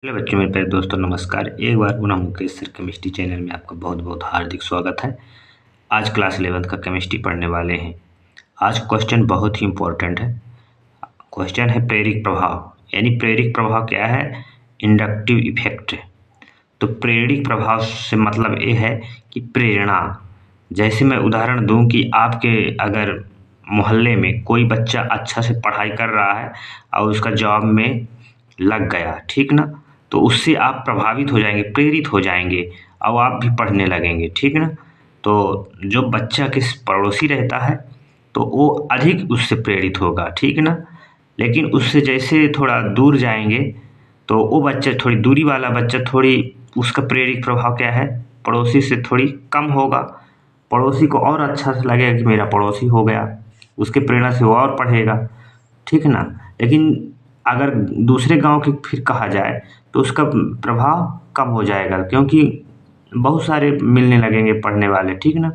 Hello बच्चों, मेरे प्यारे दोस्तों, नमस्कार। एक बार पुनः मुकेश सर केमिस्ट्री चैनल में आपका बहुत बहुत हार्दिक स्वागत है। आज क्लास 11th का केमिस्ट्री पढ़ने वाले हैं। आज क्वेश्चन बहुत ही इम्पोर्टेंट है। क्वेश्चन है प्रेरिक प्रभाव, यानी प्रेरिक प्रभाव क्या है? Inductive effect. तो प्रेरिक प्रभाव से मतलब ये है कि प्रेरणा। जैसे मैं उदाहरण दूं कि आपके अगर मोहल्ले में कोई बच्चा अच्छा से पढ़ाई कर रहा है और उसका जॉब में लग गया, ठीक ना, तो उससे आप प्रभावित हो जाएंगे, प्रेरित हो जाएंगे और आप भी पढ़ने लगेंगे, ठीक ना। तो जो बच्चा के पड़ोसी रहता है तो वो अधिक उससे प्रेरित होगा, ठीक ना। लेकिन उससे जैसे थोड़ा दूर जाएंगे तो वो बच्चा, थोड़ी दूरी वाला बच्चा, थोड़ी उसका प्रेरित प्रभाव क्या है, पड़ोसी से थोड़ी कम होगा। पड़ोसी को और अच्छा से लगेगा कि मेरा पड़ोसी हो गया, उसके प्रेरणा से वो और पढ़ेगा, ठीक ना। लेकिन अगर दूसरे गांव की फिर कहा जाए तो उसका प्रभाव कम हो जाएगा, क्योंकि बहुत सारे मिलने लगेंगे पढ़ने वाले, ठीक ना।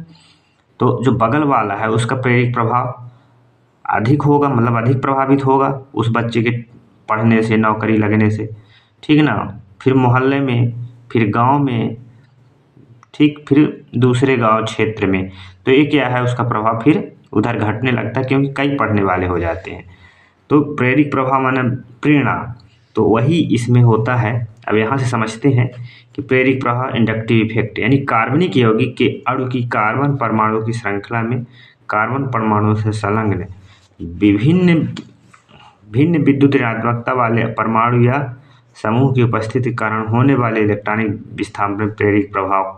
तो जो बगल वाला है उसका प्रेरित प्रभाव अधिक होगा, मतलब अधिक प्रभावित होगा उस बच्चे के पढ़ने से, नौकरी लगने से, ठीक ना। फिर मोहल्ले में, फिर गांव में, ठीक, फिर दूसरे गांव क्षेत्र में, तो ये क्या है, उसका प्रभाव फिर उधर घटने लगता है, क्योंकि कई पढ़ने वाले हो जाते हैं। तो प्रेरिक प्रभाव माने प्रेरणा, तो वही इसमें होता है। अब यहाँ से समझते हैं कि प्रेरिक प्रभाव इंडक्टिव इफेक्ट, यानी कार्बनिक यौगिक के अणु की कार्बन परमाणु की श्रृंखला में कार्बन परमाणु से संलग्न विभिन्न भिन्न विद्युत ऋणात्मकता वाले परमाणु या समूह की उपस्थिति के कारण होने वाले इलेक्ट्रॉनिक विस्थापन प्रेरिक प्रभाव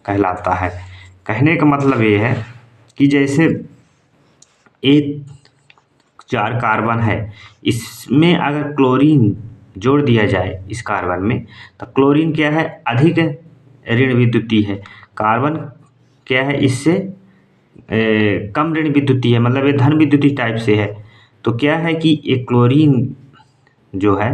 कहलाता है। कहने का मतलब ये है कि जैसे एक 4 कार्बन है, इसमें अगर क्लोरीन जोड़ दिया जाए इस कार्बन में, तो क्लोरीन क्या है, अधिक ऋण विद्युतीय है। कार्बन क्या है, इससे कम ऋण विद्युतीय है, मतलब ये धन विद्युतीय टाइप से है। तो क्या है कि एक क्लोरीन जो है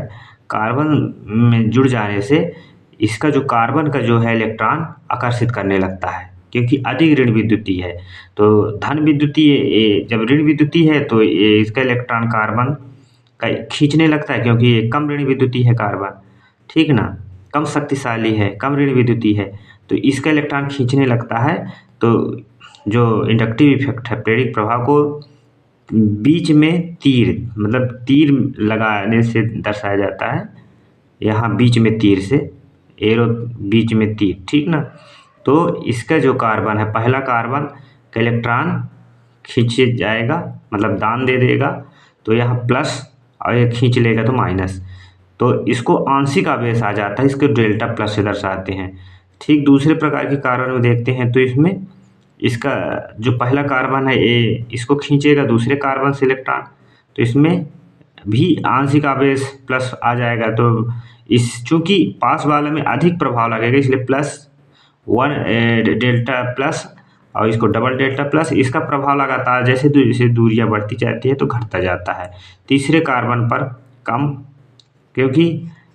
कार्बन में जुड़ जाने से इसका जो कार्बन का जो है इलेक्ट्रॉन आकर्षित करने लगता है, क्योंकि अधिक ऋण विद्युतीय है। तो धन विद्युतीय, जब ऋण विद्युतीय है तो ये इसका इलेक्ट्रॉन कार्बन का खींचने लगता है, क्योंकि ये कम ऋण विद्युतीय है कार्बन, ठीक ना, कम शक्तिशाली है, कम ऋण विद्युतीय है, तो इसका इलेक्ट्रॉन खींचने लगता है। तो जो इंडक्टिव इफेक्ट है, प्रेरिक प्रभाव को बीच में तीर, मतलब तीर लगाने से दर्शाया जाता है। यहाँ बीच में तीर से, एरो बीच में तीर, ठीक ना। तो इसका जो कार्बन है, पहला कार्बन का इलेक्ट्रॉन खींचे जाएगा, मतलब दान दे देगा, तो यहाँ प्लस, और ये खींच लेगा तो माइनस, तो इसको आंशिक आवेश आ जाता है, इसको डेल्टा प्लस से दर्शाते हैं। ठीक दूसरे प्रकार के कार्बन में देखते हैं तो इसमें इसका जो पहला कार्बन है ये इसको खींचेगा दूसरे कार्बन से इलेक्ट्रॉन, तो इसमें भी आंशिक आवेश प्लस आ जाएगा। तो इस चूंकि पास वाले में अधिक प्रभाव लगेगा, इसलिए +1 डेल्टा प्लस, और इसको डबल डेल्टा प्लस, इसका प्रभाव लगातार जैसे जैसे दूरियां बढ़ती जाती है तो घटता जाता है। तीसरे कार्बन पर कम, क्योंकि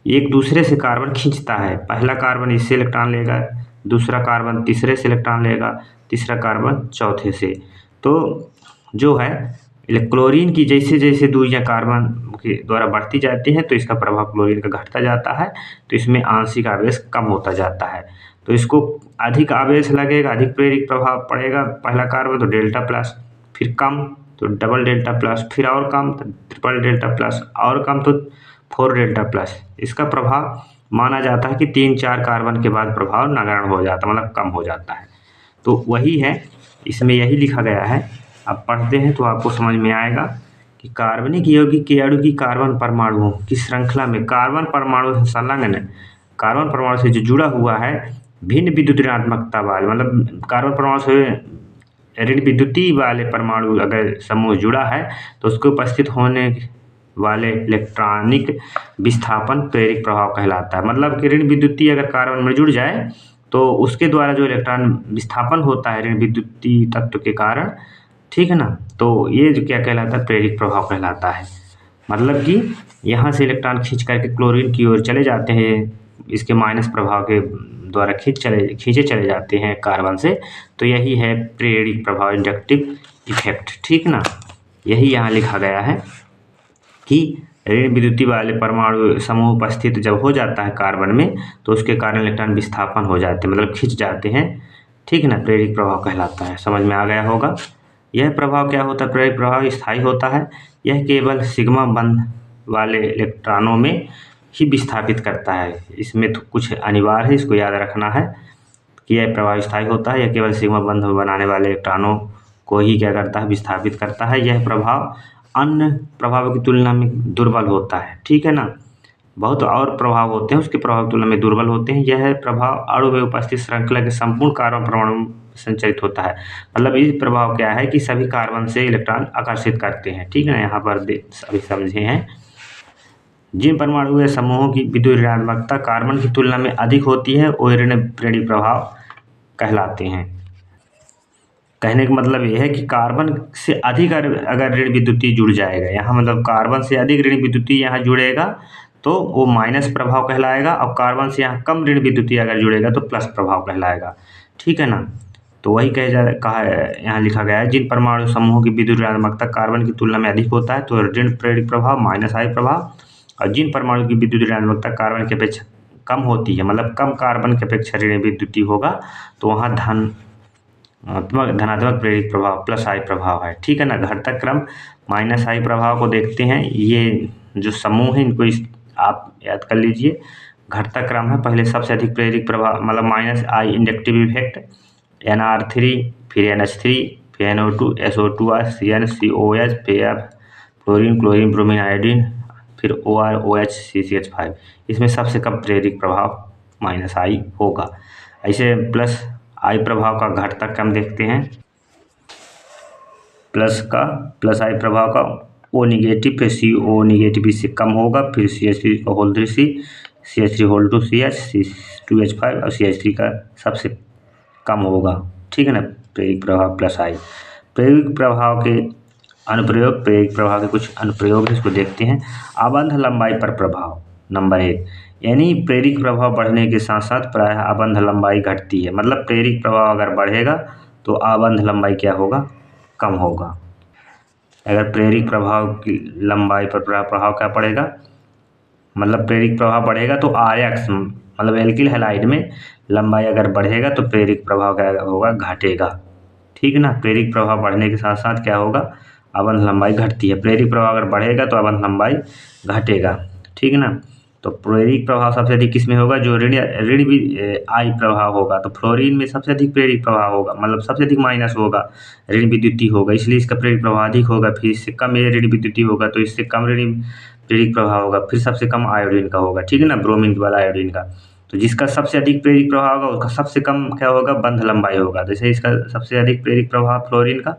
एक दूसरे से कार्बन खींचता है, पहला कार्बन इससे इलेक्ट्रॉन लेगा, दूसरा कार्बन तीसरे से इलेक्ट्रॉन लेगा, तीसरा कार्बन चौथे से। तो जो है क्लोरीन की जैसे जैसे दूरियां कार्बन के द्वारा बढ़ती जाती हैं तो इसका प्रभाव क्लोरीन का घटता जाता है, तो इसमें आंशिक आवेश कम होता जाता है। तो इसको अधिक आवेश लगेगा, अधिक प्रेरिक प्रभाव पड़ेगा, पहला कार्बन तो डेल्टा प्लस, फिर कम तो डबल डेल्टा प्लस, फिर और कम तो ट्रिपल डेल्टा प्लस, और कम तो 4 डेल्टा प्लस। इसका प्रभाव माना जाता है कि 3-4 कार्बन के बाद प्रभाव नगण्य हो जाता है, मतलब कम हो जाता है। तो वही है, इसमें यही लिखा गया है। अब पढ़ते हैं तो आपको समझ में आएगा कि कार्बनिक यौगिक के अणु की कार्बन परमाणुओं की श्रृंखला में कार्बन परमाणु से संलग्न, कार्बन परमाणु से जो जुड़ा हुआ है भिन्न विद्युत ऋणात्मकता वाले, मतलब कार्बन परमाणु से ऋण विद्युतीय वाले परमाणु अगर समूह जुड़ा है तो उसके उपस्थित होने वाले इलेक्ट्रॉनिक विस्थापन प्रेरिक प्रभाव कहलाता है। मतलब कि ऋण विद्युतीय अगर कार्बन में जुड़ जाए तो उसके द्वारा जो इलेक्ट्रॉन विस्थापन होता है ऋण विद्युतीय तत्व के कारण, ठीक है ना, तो ये जो क्या कहलाता है, प्रेरिक प्रभाव कहलाता है। मतलब कि यहाँ से इलेक्ट्रॉन खींच करके क्लोरीन की ओर चले जाते हैं, इसके माइनस प्रभाव के द्वारा खींचे चले जाते हैं कार्बन से, तो यही है प्रेरिक प्रभाव, इंडक्टिव इफेक्ट, ठीक ना। यही यहाँ लिखा गया है कि ऋण विद्युतीय वाले परमाणु समूह उपस्थित जब हो जाता है कार्बन में, तो उसके कारण इलेक्ट्रॉन विस्थापन हो जाते हैं, मतलब खिंच जाते हैं। ठीक है ना, प्रेरित प्रभाव कहलाता है। समझ में आ गया होगा। यह प्रभाव क्या होता है? प्रेरित प्रभाव स्थायी होता है। यह केवल सिग्मा बंध वाले इलेक्ट्रॉनों में ही विस्थापित करता है। इसमें तो कुछ अनिवार्य है, इसको याद रखना है कि यह प्रभाव स्थायी होता है। यह केवल सिग्मा बंध बनाने वाले इलेक्ट्रॉनों को ही क्या करता है? विस्थापित करता है। यह प्रभाव अन्य प्रभावों की तुलना में दुर्बल होता है। ठीक है ना, बहुत और प्रभाव होते हैं, उसके प्रभाव की तुलना में दुर्बल होते हैं। यह प्रभाव अणु में उपस्थित श्रृंखला के संपूर्ण कार्बन परमाणु में संचरित होता है। मतलब ये प्रभाव क्या है कि सभी कार्बन से इलेक्ट्रॉन आकर्षित करते हैं। ठीक है ना, यहाँ पर सभी समझे हैं। जिन परमाणु या समूहों की विद्युत ऋणात्मकता कार्बन की तुलना में अधिक होती है, वो ऋण प्रेरित प्रभाव कहलाते हैं। कहने का मतलब ये है कि कार्बन से अधिक अगर ऋण विद्युतीय जुड़ जाएगा, यहाँ मतलब कार्बन से अधिक ऋण विद्युतीय यहाँ जुड़ेगा तो वो माइनस प्रभाव कहलाएगा, और कार्बन से यहाँ कम ऋण विद्युतीय अगर जुड़ेगा तो प्लस प्रभाव कहलाएगा। ठीक है ना, तो वही कहा है, यहाँ लिखा गया है, जिन परमाणु समूहों की विद्युत ऋणात्मकता कार्बन की तुलना में अधिक होता है तो ऋण प्रेरित प्रभाव माइनस आई प्रभाव, और जिन परमाणु की विद्युत ऋणात्मकता कार्बन की अपेक्षा कम होती है, मतलब कम कार्बन की अपेक्षा ऋण विद्युतीय होगा, तो वहाँ धनात्मक प्रेरित प्रभाव प्लस आई प्रभाव है। ठीक है ना, घटता क्रम माइनस आई प्रभाव को देखते हैं। ये जो समूह है इनको आप याद कर लीजिए। घटता क्रम है, पहले सबसे अधिक प्रेरित प्रभाव मतलब माइनस आई इंडक्टिव इफेक्ट NR3, फिर NH3, फिर NO2, SO2, CN, COH, फिर फ्लोरीन, क्लोरीन, ब्रोमीन, आयोडीन, फिर OR, OH, CCH5। इसमें सबसे कम प्रेरित प्रभाव माइनस आई होगा। ऐसे प्लस आई प्रभाव का घटता क्रम देखते हैं। प्लस आई प्रभाव का O निगेटिव, फिर CO निगेटिव इससे कम होगा, फिर CH3 का whole 3C, CH3 whole 2CH, C2H5 और CH3 का सबसे कम होगा। ठीक है ना, प्रेरित प्रभाव प्लस आई। प्रेरित प्रभाव के अनुप्रयोग, प्रेरित प्रभाव के कुछ अनुप्रयोग इसको देखते हैं। आबंध लंबाई पर प्रभाव नंबर 1, यानी प्रेरित प्रभाव बढ़ने के साथ साथ प्रायः आबंध लंबाई घटती है। मतलब प्रेरित प्रभाव अगर बढ़ेगा तो आबंध लंबाई क्या होगा? कम होगा। अगर प्रेरित प्रभाव की लंबाई पर प्रभाव क्या पड़ेगा? मतलब प्रेरित प्रभाव बढ़ेगा तो RX मतलब एल्किल हैलाइड में लंबाई अगर बढ़ेगा तो प्रेरित प्रभाव क्या होगा? घटेगा। ठीक है ना, प्रेरित प्रभाव बढ़ने के साथ साथ क्या होगा? आबंध लंबाई घटती है। प्रेरित प्रभाव अगर बढ़ेगा तो आबंध लंबाई घटेगा। ठीक है ना, तो प्रेरित प्रभाव सबसे अधिक किसमें होगा? जो ऋण भी आई प्रभाव होगा, तो फ्लोरीन में सबसे अधिक प्रेरित प्रभाव होगा, मतलब सबसे अधिक माइनस होगा, ऋण विद्युतीय होगा, इसलिए इसका प्रेरित प्रभाव अधिक होगा। फिर इससे कम ये ऋण विद्युतीय होगा तो इससे कम ऋण प्रेरित प्रभाव होगा। फिर सबसे कम आयोडीन का होगा। ठीक है ना, ब्रोमीन वाला आयोडीन का। तो जिसका सबसे अधिक प्रेरित प्रभाव होगा उसका सबसे कम क्या होगा? बंध लंबाई होगा। जैसे इसका सबसे अधिक प्रेरित प्रभाव फ्लोरीन का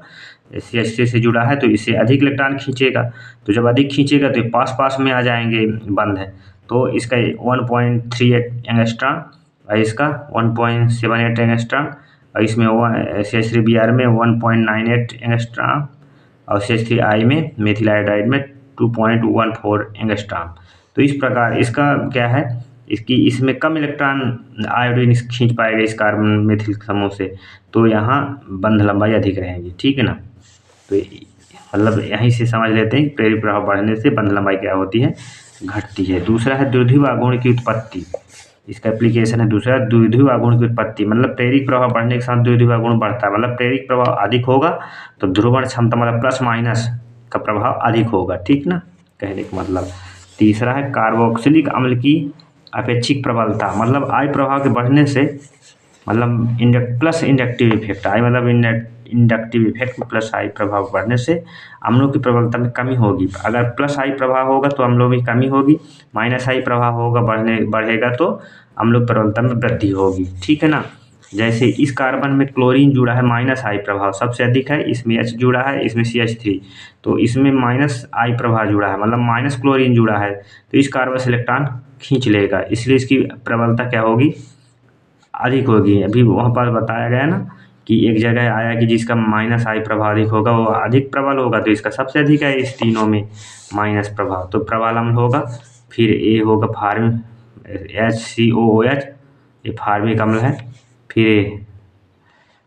CH3 से जुड़ा है तो इसे अधिक इलेक्ट्रॉन खींचेगा, तो जब अधिक खींचेगा तो पास में आ जाएंगे बंध है, तो इसका 1.38 एंगस्ट्रॉम और इसका 1.78 एंगस्ट्रॉम, और इसमें CH3Br में 1.98 एंगस्ट्रॉम और CH3I में मेथिल आयोडाइड में 2.14 एंगस्ट्रॉम। तो इस प्रकार इसका क्या है, इसमें कम इलेक्ट्रॉन आयोडीन खींच पाएगा इस कार्बन मेथिल समूह से, तो यहाँ बंध लंबाई अधिक रहेगी। ठीक है ना, तो मतलब यहीं से समझ लेते हैं कि प्रेरित प्रभाव बढ़ने से बंध लंबाई क्या होती है? घटती है। दूसरा है द्विध्रुव आघूर्ण की उत्पत्ति। इसका एप्लीकेशन है दूसरा, द्विध्रुव आघूर्ण की उत्पत्ति। मतलब प्रेरित प्रभाव बढ़ने के साथ द्विध्रुव आघूर्ण बढ़ता है, मतलब प्रेरित प्रभाव अधिक होगा तो ध्रुवण क्षमता मतलब प्लस माइनस का प्रभाव अधिक होगा। ठीक ना, कहने का मतलब। तीसरा है कार्बोक्सिलिक अम्ल की अपेक्षिक प्रबलता। मतलब आई प्रभाव के बढ़ने से मतलब प्लस इंडक्टिव इफेक्ट, आई मतलब इंडक्टिव इफेक्ट प्लस आई प्रभाव बढ़ने से अम्लों की प्रबलता में कमी होगी। अगर प्लस आई प्रभाव होगा तो अम्लों में कमी होगी, माइनस आई प्रभाव होगा बढ़ेगा तो अम्लों की प्रबलता में वृद्धि होगी। ठीक है ना, जैसे इस कार्बन में क्लोरीन जुड़ा है, माइनस आई प्रभाव सबसे अधिक है, इसमें H जुड़ा है, इसमें CH3, तो इसमें माइनस आई प्रभाव जुड़ा है, मतलब माइनस क्लोरीन जुड़ा है, तो इस कार्बन से इलेक्ट्रॉन खींच लेगा, इसलिए इसकी प्रबलता क्या होगी? अधिक होगी। अभी वहाँ पर बताया गया ना कि एक जगह आया कि जिसका माइनस आई प्रभाव अधिक होगा वो अधिक प्रबल होगा, तो इसका सबसे अधिक है इस तीनों में माइनस प्रभाव, तो प्रबल अम्ल होगा। फिर ए होगा फार्मिक HCOOH, ये फार्मिक अम्ल है। फिर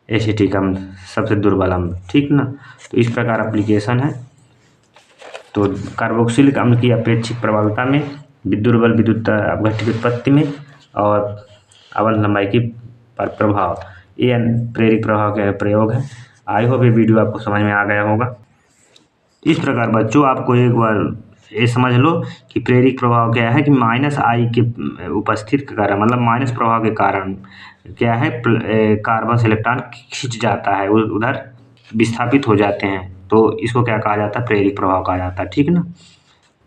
एसिटिक अम्ल सबसे दुर्बल अम्ल। ठीक ना, तो इस प्रकार एप्लीकेशन है। तो कार्बोक्सिलिक अम्ल की अपेक्षित प्रबलता में, विद्युत बल विद्युत अपघट्य की उत्पत्ति में और अवंत लंबाई की पर प्रभाव, ये प्रेरित प्रभाव के प्रयोग है। आई होप ये वीडियो आपको समझ में आ गया होगा। इस प्रकार बच्चों आपको एक बार ये समझ लो कि प्रेरित प्रभाव क्या है कि माइनस आई के उपस्थित के कारण, मतलब माइनस प्रभाव के कारण क्या है, कार्बन से इलेक्ट्रॉन खिंच जाता है, उधर विस्थापित हो जाते हैं, तो इसको क्या कहा जाता है, प्रेरित प्रभाव कहा जाता है। ठीक ना।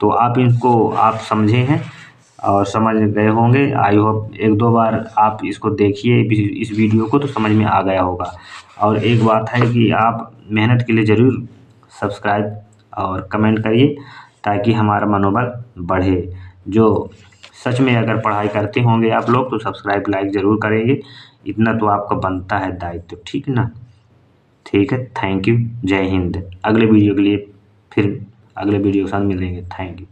तो आप इनको आप समझे हैं और समझ गए होंगे। आई होप एक दो बार आप इसको देखिए इस वीडियो को, तो समझ में आ गया होगा। और एक बात है कि आप मेहनत के लिए ज़रूर सब्सक्राइब और कमेंट करिए ताकि हमारा मनोबल बढ़े। जो सच में अगर पढ़ाई करते होंगे आप लोग तो सब्सक्राइब लाइक ज़रूर करेंगे, इतना तो आपका बनता है दायित्व। ठीक ना। ठीक है, थैंक यू, जय हिंद। अगले वीडियो के लिए फिर अगले वीडियो के साथ मिलेंगे। Thank you.